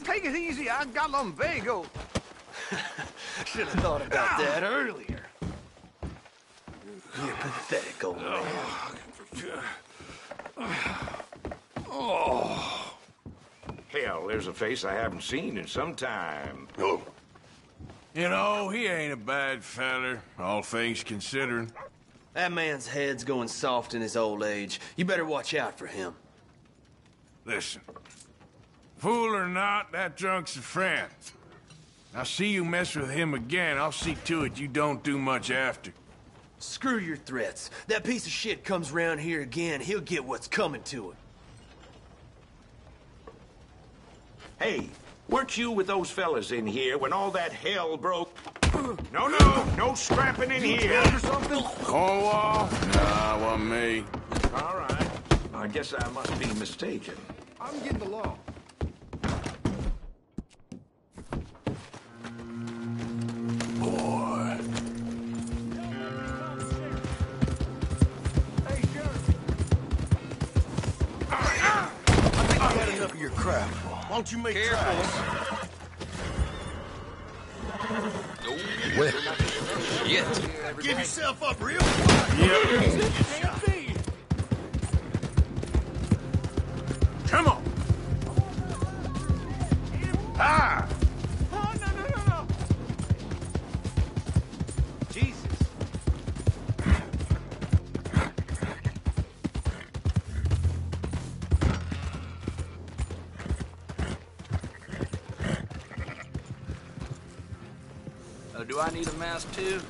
Take it easy. I got lumbago. Should have thought about that earlier. You're pathetic, old man. Oh. Hell, there's a face I haven't seen in some time. Oh. You know, he ain't a bad feller, all things considering. That man's head's going soft in his old age. You better watch out for him. Listen, fool or not, that drunk's a friend. I'll see you mess with him again. I'll see to it you don't do much after. Screw your threats. That piece of shit comes round here again, he'll get what's coming to him. Hey, weren't you with those fellas in here when all that hell broke? No scrapping in here. Or something? Cornwall? Nah, wasn't me. All right. I guess I must be mistaken. I'm getting the law. Boy. Hey, Sheriff. I think you had enough of your crap. Why don't you make tries? Well, shit. Give yourself up real quick. Yep. Come on. Ah! Oh, no. Jesus. Do I need a mask too?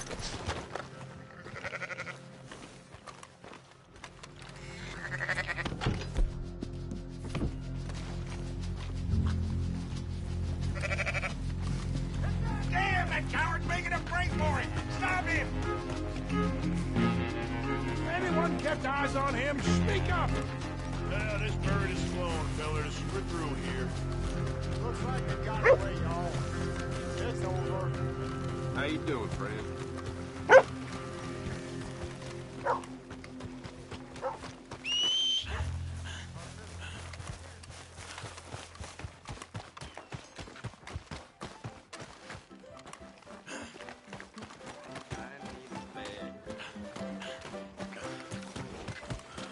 Speak up! Yeah, this bird is flown, fellas. We're through here. Looks like it got away, y'all. It's over. How you doing, friend?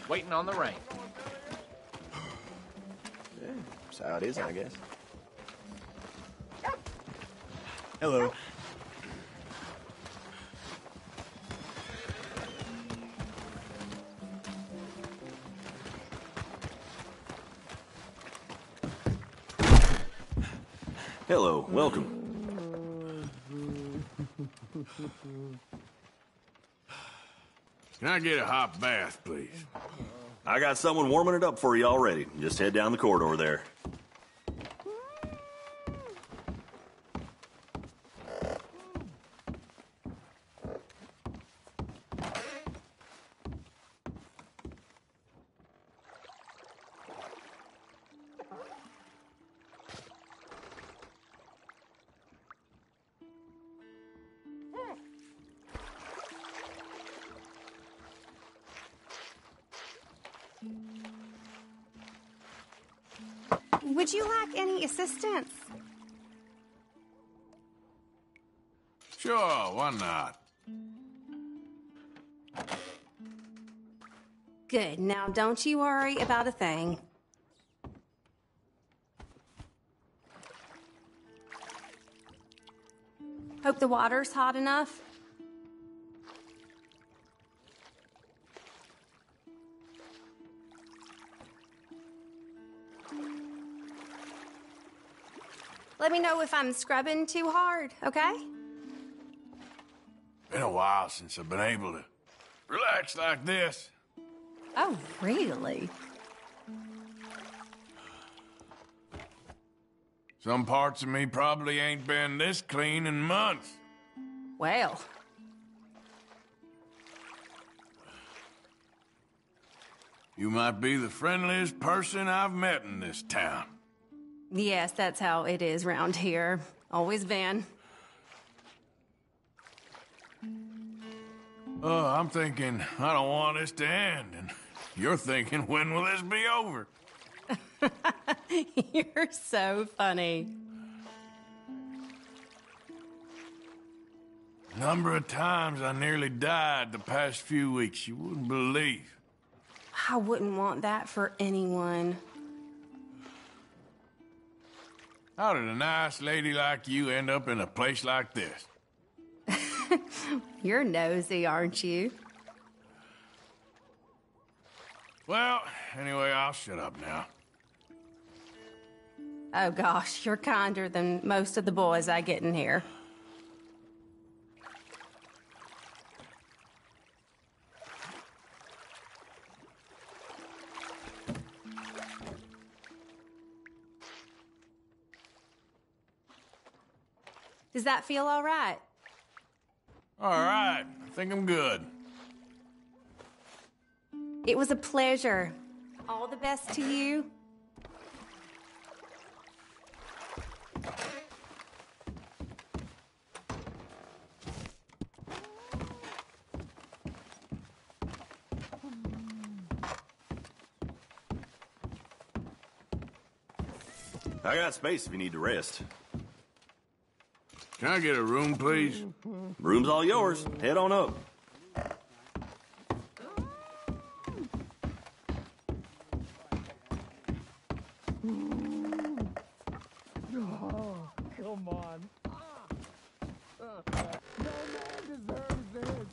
Waiting on the rain. Yeah, that's how it is, I guess. Hello. Hello, welcome. Can I get a hot bath, please? I got someone warming it up for you already. Just head down the corridor there. Would you like any assistance? Sure, why not? Good. Now, don't you worry about a thing. Hope the water's hot enough. Let me know if I'm scrubbing too hard, okay? Been a while since I've been able to relax like this. Oh, really? Some parts of me probably ain't been this clean in months. Well. You might be the friendliest person I've met in this town. Yes, that's how it is round here. Always been. Oh, I'm thinking I don't want this to end, and you're thinking, when will this be over? You're so funny. Number of times I nearly died the past few weeks, you wouldn't believe. I wouldn't want that for anyone. How did a nice lady like you end up in a place like this? You're nosy, aren't you? Well, anyway, I'll shut up now. Oh gosh, you're kinder than most of the boys I get in here. Does that feel all right? All right, I think I'm good. It was a pleasure. All the best to you. I got space if you need to rest. Can I get a room, please? Room's all yours. Head on up. Oh, come on. No man deserves this.